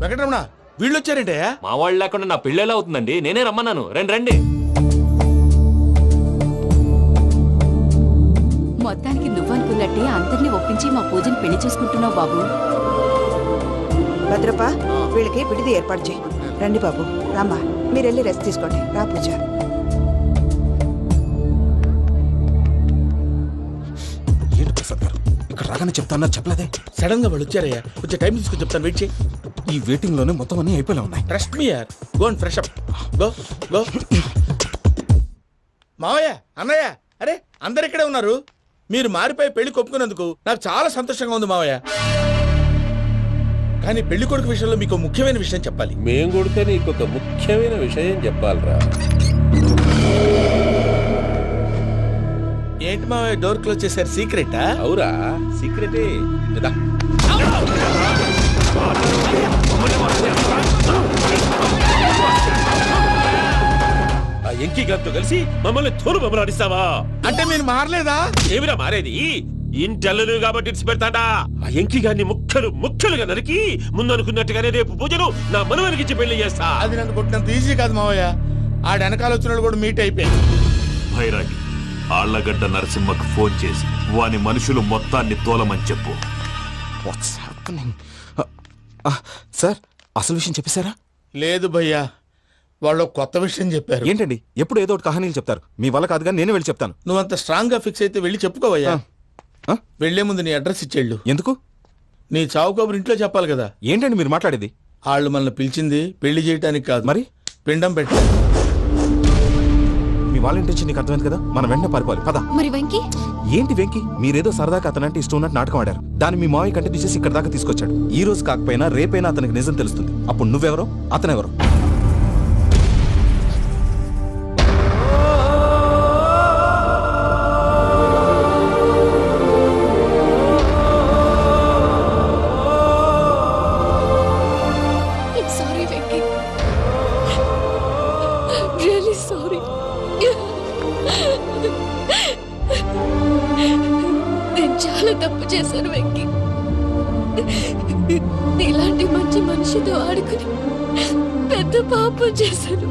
వెంకటరమణ వీళ్ళు వచ్చారంటే మా వాళ్ళు లేకుండా నా పెళ్ళేలా అవుతుందండి, నేనే రమ్మన్నాను. రండి రండి. మొత్తానికి నువ్వనుకున్నట్టే అందరినీ ఒప్పించి మా పూజని పెళ్లి చేసుకుంటున్నావు బాబు. భద్రప్ప వీళ్ళకి విడిది ఏర్పాటు చేయి. రండి బాబు, రామ్మా మీరు వెళ్ళి రెస్ట్ తీసుకోండి. రా పూజ. ఏంటి ప్రసాద్ గారు ఇక్కడ రాగానే చెప్తాను చెప్పలేదే? సడన్ గా వాళ్ళు వచ్చారయ్యా, కొంచెం టైం తీసుకుని చెప్తాను, వెయిట్ చేయి. ఈ వెయిటింగ్ లోనే మొత్తం అన్ని అయిపోయినా ఉన్నాయి. ట్రస్ట్ మీ యార్, go and fresh up. Go go. మావయ్య, అన్నయ్య, అరే అందరు ఇక్కడే ఉన్నారు. మీరు మారిపోయి పెళ్లి కొప్పుకున్నందుకు నాకు చాలా సంతోషంగా ఉంది మావయ్య. కానీ పెళ్లి కొడుకు విషయంలో మీకు ముఖ్యమైన విషయం చెప్పాలి. మేం కొడితే నీకు ఒక ముఖ్యమైన విషయం చెప్పాలిరా. ఏంటి మావయ్య డోర్ క్లోజ్ చేశారు? సీక్రెటా? అవురా, సీక్రెటే. ఆ ఎంకీ గారితో కలిసి మమ్మల్ని తోలు బొమ్మలాడిస్తావా? అంటే మీరు మారలేదా? ఏమిరా మారేది? ఇంటల్లు కాబట్టి ఇడిచి పెడతాడా? ఆ ఎంకీ గారిని ముక్కలుగా నరికి ముందనుకున్నట్టుగానే రేపు పూజలు నా మనవనికిచ్చి పెళ్లి చేస్తా. అది నన్ను కొట్టినంత ఈజీ కాదు మావయ్య. ఆడ వెనకాల వచ్చిన కూడా మీట్ అయిపోయింది. భైరాగి ఆళ్లగడ్డ నరసింహకు ఫోన్ చేసి వాని మనుషులు మొత్తాన్ని తోలమని చెప్పు. సార్ అసలు విషయం చెప్పేశారా? లేదు భయ్యా, వాళ్ళు కొత్త విషయం చెప్పారు. ఏంటండి ఎప్పుడు ఏదో ఒకటి కహానీలు చెప్తారు. మీ వల్ల కాదుగా నేనే వెళ్ళి చెప్తాను. నువ్వంత స్ట్రాంగ్ గా ఫిక్స్ అయితే వెళ్ళి చెప్పుకోవయ్యా. వెళ్లే ముందు నీ అడ్రస్ ఇచ్చేళ్ళు. ఎందుకు? నీ చావు కబురు ఇంట్లో చెప్పాలి కదా. ఏంటండి మీరు మాట్లాడేది? వాళ్ళు మనల్ని పిలిచింది పెళ్లి చేయడానికి కాదు, మరి పిండం పెట్టాలి. మీ వాళ్ళ ఇంటెన్షన్ నీకు అర్థమైంది కదా. మనం వెంటనే పారిపోవాలి. పద. మరి వెంకీ? ఏంటి వెంకీ? మీరేదో సరదాగా అతనంటే ఇష్టం ఉన్నట్టు నాటకం ఆడారు. దాన్ని మీ మావయ్య కంటిన్యూ చేసి ఇక్కడ దాకా తీసుకొచ్చాడు. ఈ రోజు కాకపోయినా రేపైనా అతనికి నిజం తెలుస్తుంది. అప్పుడు నువ్వెవరో అతనెవరో. Sorry Venky, really sorry. నేను చాలా తప్పు చేశాను వెంకీ. ఇలాంటి మంచి మనిషితో ఆడుకుని పెద్ద పాపం చేశాను.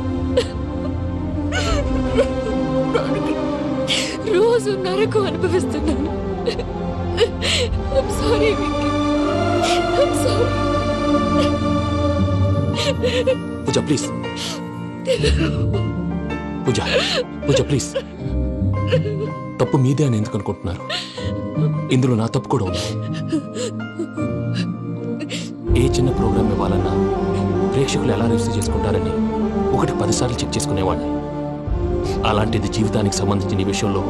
రోజు నరకం అనుభవిస్తున్నాను. Sorry Venky, sorry. Pooja please, Pooja Pooja please. తప్పు మీదే అని ఎందుకు అనుకుంటున్నారు? ఇందులో నా తప్పు కూడా ఉంది. ఏ చిన్న ప్రోగ్రామ్ ఇవ్వాలన్నా ప్రేక్షకులు ఎలా రిసీవ్ చేసుకుంటారని 10 సార్లు చెక్ చేసుకునేవాడిని. అలాంటిది జీవితానికి సంబంధించిన ఈ విషయంలో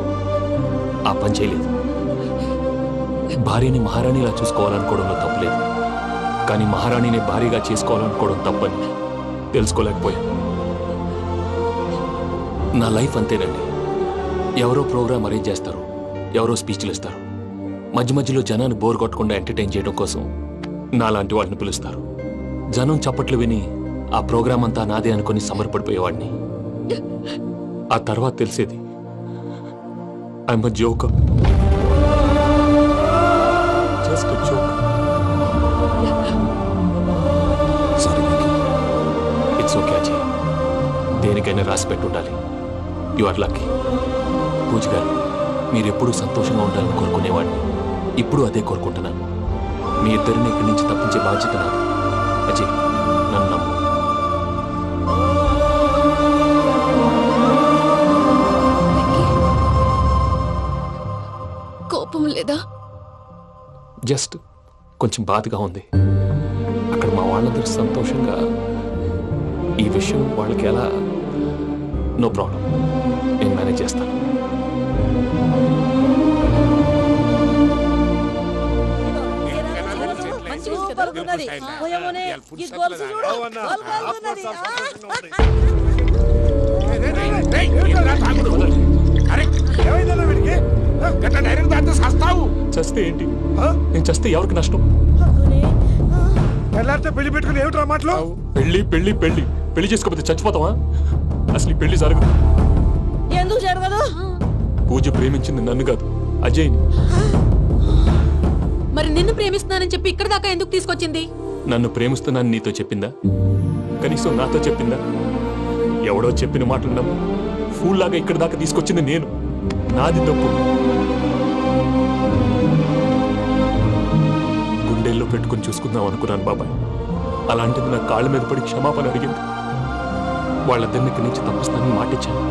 ఆ పని చేయలేదు. భార్యని మహారాణిలా చూసుకోవాలనుకోవడంలో తప్పులేదు, కానీ మహారాణిని భార్యగా చేసుకోవాలనుకోవడం తప్పని తెలుసుకోలేకపోయాను. నా లైఫ్ అంతేనండి. ఎవరో ప్రోగ్రామ్ అరేంజ్ చేస్తారు, ఎవరో స్పీచ్లు ఇస్తారు. మధ్యలో జనాన్ని బోర్ కొట్టకుండా ఎంటర్టైన్ చేయడం కోసం నాలాంటి వాడిని పిలుస్తారు. జనం చప్పట్లు విని ఆ ప్రోగ్రామ్ అంతా నాదే అనుకుని సమర్పడిపోయేవాడిని. ఆ తర్వాత తెలిసేది I'm a joker, just a joker. It's okay Ajay, దేనికైనా రాసి పెట్టుండాలి. You are lucky. పూజ గారు, మీరెప్పుడూ సంతోషంగా ఉండాలని కోరుకునేవాడిని. ఇప్పుడు అదే కోరుకుంటున్నాను. మీ ఇద్దరిని ఇక్కడి నుంచి తప్పించే బాధ్యత నాది. అజయ్, నన్ను నమ్ము. కోపం లేదా? జస్ట్ కొంచెం బాధగా ఉంది. అక్కడ మా వాళ్ళందరూ సంతోషంగా ఈ విషయం వాళ్ళకి ఎలా. నో ప్రాబ్లం, నేను మేనేజ్ చేస్తాను. చస్తే ఏంటి? నేను చస్తే ఎవరికి నష్టం? పెళ్లి పెట్టుకుని ఏమిట్రా మాటలు? పెళ్లి పెళ్లి పెళ్లి పెళ్లి చేసుకోకపోతే చచ్చిపోతావా? అసలు ఈ పెళ్లి జరగదు. ఎందుకు జరగదు? పూజ ప్రేమించింది నన్ను కాదు, అజయ్ని. మరి నిన్ను ప్రేమిస్తున్నానని చెప్పి ఇక్కడ దాకా ఎందుకు తీసుకొచ్చింది? నన్ను ప్రేమిస్తున్నాను నీతో చెప్పిందా? కనీసం నాతో చెప్పిందా? ఎవడో చెప్పిన మాటలు నమ్మి ఫూల్లాగా ఇక్కడి దాకా తీసుకొచ్చింది నేను. నాది తప్పు. గుండెల్లో పెట్టుకుని చూసుకుందాం అనుకున్నాను బాబాయ్. అలాంటిది నా కాళ్ళ మీద పడి క్షమాపణ అడిగింది. వాళ్ళిద్దరిని ఇక్కడి నుంచి తప్పిస్తానని మాటిచ్చాను.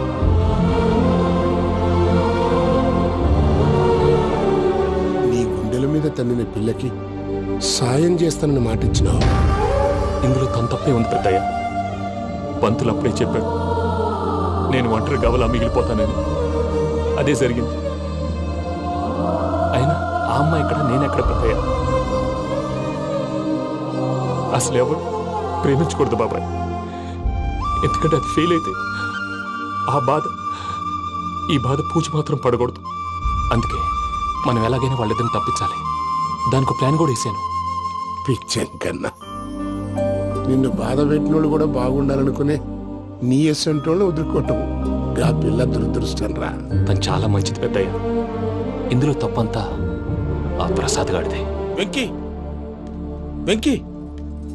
నీ గుండెల మీద తన్నిన పిల్లకి సాయం చేస్తానని మాటిచ్చినావు. ఇందులో తన తప్పే ఉంది పెద్దయ్య. పంతులు అప్పుడే చెప్పాడు నేను ఒంటరి గవలా మిగిలిపోతానని. అదే జరిగింది. అయినా ఆ అమ్మాయి ఎక్కడ, నేనెక్కడ పెద్దయ్య? అసలు ఎవరు ప్రేమించకూడదు బాబాయ్. ఎందుకంటే అది ఫెయిల్ అయితే ఈ బాధ పూజ మాత్రం పడకూడదు. అందుకే మనం ఎలాగైనా వాళ్ళిద్దరిని తప్పించాలి. దానికి ప్లాన్ కూడా వేసాను. పిచ్చంకన్నా నిన్ను బాధ పెట్టినోళ్ళు కూడా బాగుండాలనుకునే నీ ఎస్సంటోళ్ళు వదులుకోవటం ఆ పిల్ల దురదృష్టం రా. తను చాలా మంచిది పెద్దయ్య. ఇందులో తప్పంతా ఆ ప్రసాద్ గాడిదే. వెంకీ వెంకీ,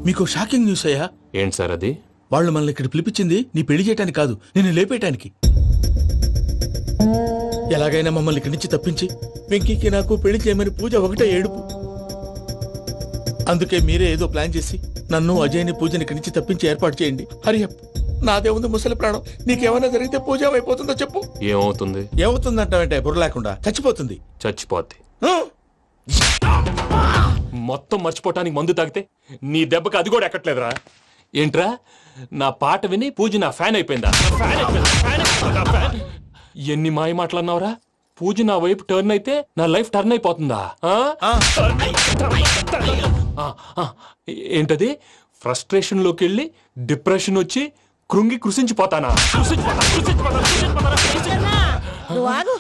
మీకు షాకింగ్ న్యూస్ అయ్యా. ఏంటి సార్ అది? వాళ్ళు మనల్ని ఇక్కడ పిలిపించింది నీ పెళ్లి చేయటానికి కాదు, నిన్ను లేపేయటానికి. ఎలాగైనా మమ్మల్ని ఇక్కడి నుంచి తప్పించి వెంకీకి నాకు పెళ్లి చేయమని పూజ ఒకటే ఏడుపు. అందుకే మీరే ఏదో ప్లాన్ చేసి నన్ను అజయ్ని పూజని ఇక్కడి నుంచి తప్పించి ఏర్పాటు చేయండి. హరియప్, నాదే ఉంది ముసలి ప్రాణం. నీకేమైనా జరిగితే పూజ అయిపోతుందో చెప్పు. ఏమవుతుంది? ఏమవుతుందంటావంటే బుర్ర లేకుండా చచ్చిపోతుంది. చచ్చిపోద్ది. ఆ? మొత్తం మర్చిపోవటానికి మందు తాగితే నీ దెబ్బకి అది కూడా ఎక్కట్లేదురా. ఏంట్రా, నా పాట విని పూజ నా ఫ్యాన్ అయిపోయిందా? ఎన్ని మాయ మాటలన్నావురా? పూజ నా వైపు టర్న్ అయితే నా లైఫ్ టర్న్ అయిపోతుందా? ఏంటది? ఫ్రస్ట్రేషన్ లోకి వెళ్ళి డిప్రెషన్ వచ్చి కృంగి కృషించిపోతానా? నువ్వు ఆగు.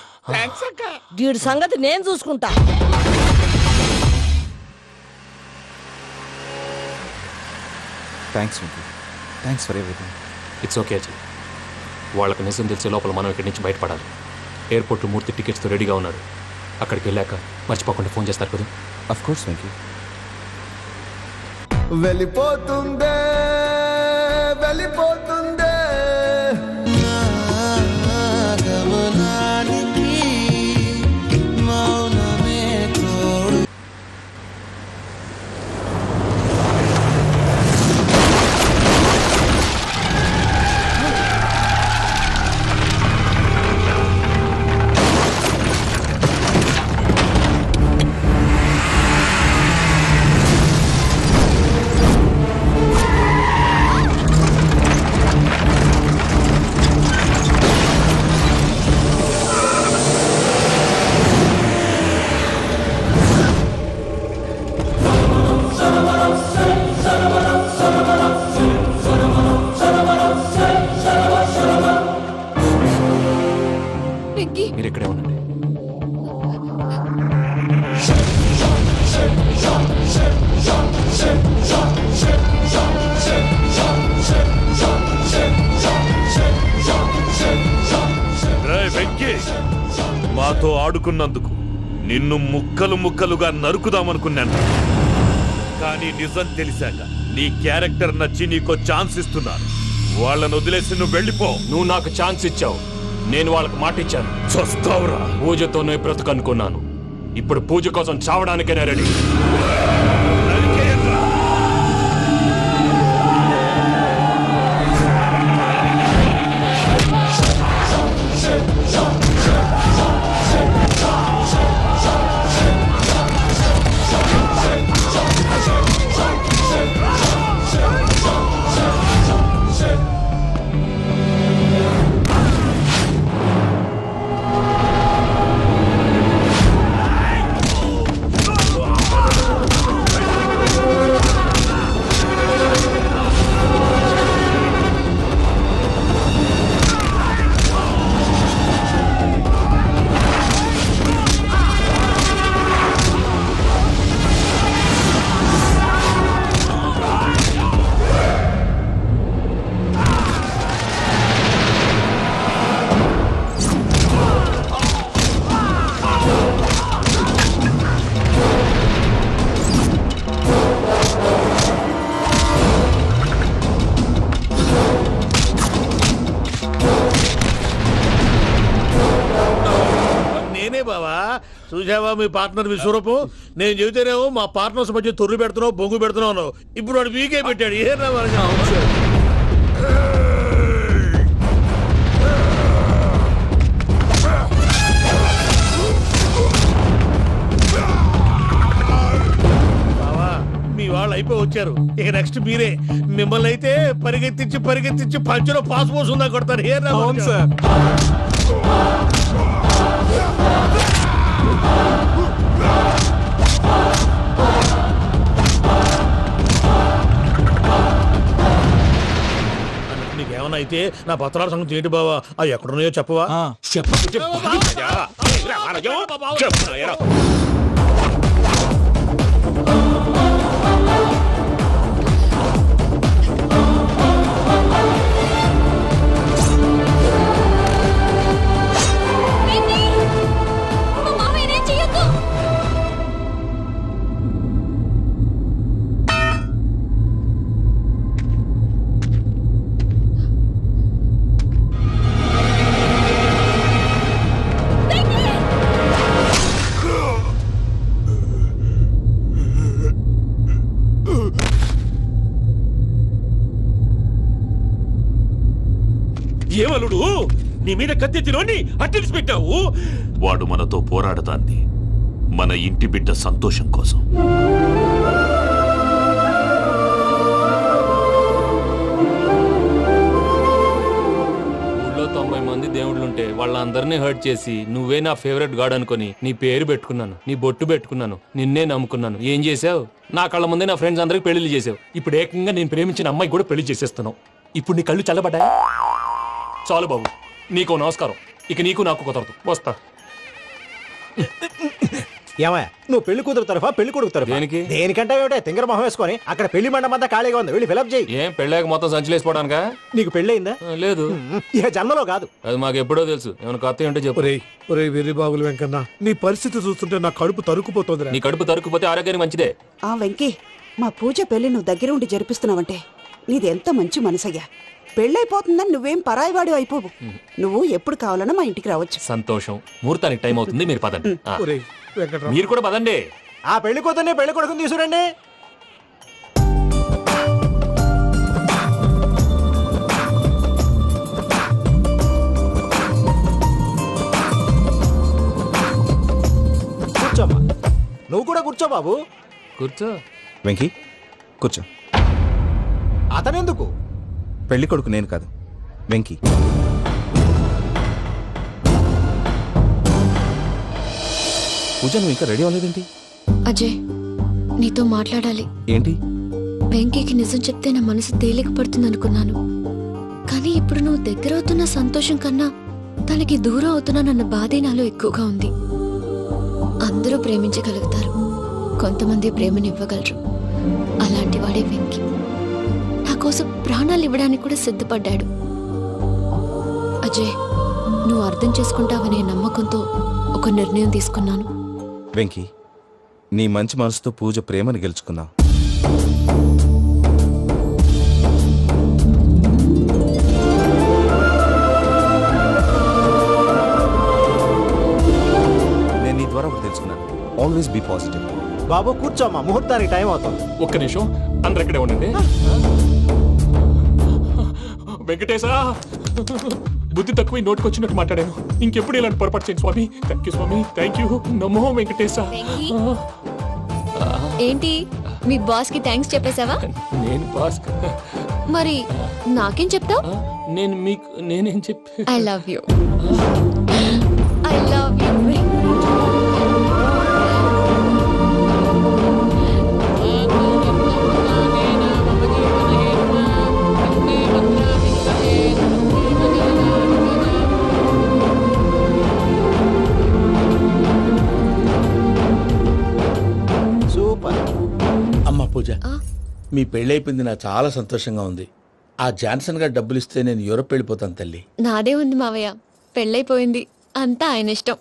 వీడి సంగతి నేను చూసుకుంటా. Thanks Venky, thanks for everything. It's okay Ajay. వాళ్ళకి నిజం తెలిసే లోపల మనం ఇక్కడి నుంచి బయటపడాలి. ఎయిర్పోర్ట్లో మూర్తి టికెట్స్తో రెడీగా ఉన్నాడు. అక్కడికి వెళ్ళాక మర్చిపోకుండా ఫోన్ చేస్తారు కదా. Of course Venky. వెళ్ళిపోతుందే వెళ్ళిపోతుందే గమనానికి మౌనమే తోడు. మీరు ఇక్కడే ఉండండి. రేయ్ వెంకీ, మాతో ఆడుకున్నందుకు నిన్ను ముక్కలు ముక్కలుగా నరుకుదామనుకున్నాను. కానీ నిజం తెలిసాక నీ క్యారెక్టర్ నచ్చి నీకో ఛాన్స్ ఇస్తున్నాను. వాళ్ళను వదిలేసి నువ్వు వెళ్ళిపో. నువ్వు నాకు ఛాన్స్ ఇచ్చావు, నేను వాళ్ళకి మాట ఇచ్చాను. చస్తావురా. పూజతోనే బ్రతుకనుకున్నాను. ఇప్పుడు పూజ కోసం చావడానికైనా రెడీ. చూసావా మీ పార్ట్నర్ విశ్వరూపం? నేను చెబితేనేమో మా పార్ట్నర్స్ మధ్య తొర్రు పెడుతున్నావు, బొంగు పెడుతున్నావు. ఇప్పుడు వాడు మీకే పెట్టాడు. ఏ మీ వాళ్ళు అయిపోయి వచ్చారు. ఇక నెక్స్ట్ మీరే. మిమ్మల్ని అయితే పరిగెత్తించి పంచలో పాస్ పోసుందా కొడతారు. ఏ సార్ నీకేమన్నా అయితే నా పత్రాల సంగతి ఏంటి బావా? అవి ఎక్కడున్నాయో చెప్పవా? ఏమలుడు నీ మీద కత్తెత్తిలోని అట్టెలిసి పెట్టావు. వాడు మనతో పోరాడతాంది మన ఇంటి బిడ్డ సంతోషం కోసం. ఊళ్ళో 90 మంది దేవుళ్ళుంటే వాళ్ళందరినీ హర్ట్ చేసి నువ్వే నా ఫేవరెట్ గాడ్ అనుకుని నీ పేరు పెట్టుకున్నాను, నీ బొట్టు పెట్టుకున్నాను, నిన్నే నమ్ముకున్నాను. ఏం చేసావు? నా కళ్ళ ముందే నా ఫ్రెండ్స్ అందరికి పెళ్లి చేసావు. ఇప్పుడు ఏకంగా నేను ప్రేమించిన అమ్మాయి కూడా పెళ్లి చేసేస్తున్నావు. ఇప్పుడు నీ కళ్ళు చల్లబడ్డాయి. చాలు బాబు, నీకు నమస్కారం. ఇక నీకు నాకు కుదరదు. వస్తా. ఏమయ్య, నువ్వు పెళ్లి కూతురు తరఫా పెళ్లి కొడుకు తరఫా? దేనికి? దేనికంటే ఏమిటే తింగర మొహం వేసుకొని అక్కడ పెళ్లి మండపం అంతా ఖాళీగా ఉంది, వెళ్ళి ఫిలప్ చేయి. ఏం పెళ్ళాక మొత్తం సంచలేసిపోవడానికా? నీకు పెళ్ళయిందా? లేదు. ఇక జన్మలో కాదు. అది మాకు ఎప్పుడో తెలుసు. ఏమైనా కొత్త ఏంటో చెప్పు. ఒరే వెర్రి బాబులు వెంకన్న, నీ పరిస్థితి చూస్తుంటే నా కడుపు తరుక్కుపోతుంది. నీ కడుపు తరుక్కుపోతే ఆరోగ్యానికి మంచిదే. ఆ వెంకీ, మా పూజ పెళ్లి నువ్వు దగ్గర ఉండి జరిపిస్తున్నావంటే నీది ఎంత మంచి మనసయ్యా. పెళ్ళైపోతుందని నువ్వేం పరాయివాడు అయిపోవు. నువ్వు ఎప్పుడు కావాలన్నా మా ఇంటికి రావచ్చు. సంతోషం. ముహూర్తానికి టైం అవుతుంది, మీరు పదండి. ఆ. ఒరేయ్ వెంకట్రావు, మీరు కూడా పదండి. ఆ పెళ్లి కూతుర్ని పెళ్లి కొడుకుని తీసుకురండి. కూర్చోమ్మా. నువ్వు కూడా కూర్చో బాబు. కూర్చో. వెంకీ కూర్చో. అతనెందుకు? పెళ్లి కొడుకు నేను కాదు, వెంకీ. పూజ, నువ్వు ఇంకా రెడీ అవ్వలేదేంటి? అజయ్, నీతో మాట్లాడాలి. ఏంటి? వెంకీకి నిజం చెప్తే నా మనసు తేలిక పడుతుంది అనుకున్నాను. కానీ ఇప్పుడు నువ్వు దగ్గర అవుతున్న సంతోషం కన్నా తనకి దూరం అవుతున్నానన్న బాధే నాలో ఎక్కువగా ఉంది. అందరూ ప్రేమించగలుగుతారు, కొంతమంది ప్రేమనివ్వగలరు. అలాంటి వాడే వెంకీ. నా కోసం ప్రాణాలు ఇవ్వడానికి కూడా సిద్ధపడ్డాడు. అజయ్, నువ్వు అర్థం చేసుకుంటావనే నమ్మకంతో ఒక నిర్ణయం తీసుకున్నాను. వెంకీ, నీ మంచి మనసుతో పూజ ప్రేమని గెలుచుకున్నావు. నేను నీ ద్వారా ఒకటి తెలుసుకున్నాను. Always be positive. బాబు కూర్చోమ్మా, ముహూర్తానికి టైం అవుతుంది. ఒక్క నిమిషం, అందరు ఇక్కడే ఉండండి. వెంకటేశా, బుద్ధి తక్కువ నోటుకొచ్చినట్టు మాట్లాడాను. ఇంకెప్పుడు ఇలాంటి పొరపాటు చేయండి స్వామి. థ్యాంక్ యూ స్వామి, థ్యాంక్ యూ. నమో వెంకటేశా. ఏంటి, మీ బాస్ కి థ్యాంక్స్ చెప్పేశావా? నేను బాస్. మరి నాకేం చెప్తావు? నేనేం చెప్పి? I love you. I love you. అమ్మ పూజ, మీ పెళ్ళైపోయింది, నాకు చాలా సంతోషంగా ఉంది. ఆ జాన్సన్ గారు డబ్బులు ఇస్తే నేను యూరోప్ వెళ్ళిపోతాను తల్లి. నాదే ఉంది మావయ్య, పెళ్ళైపోయింది, అంతా ఆయన ఇష్టం.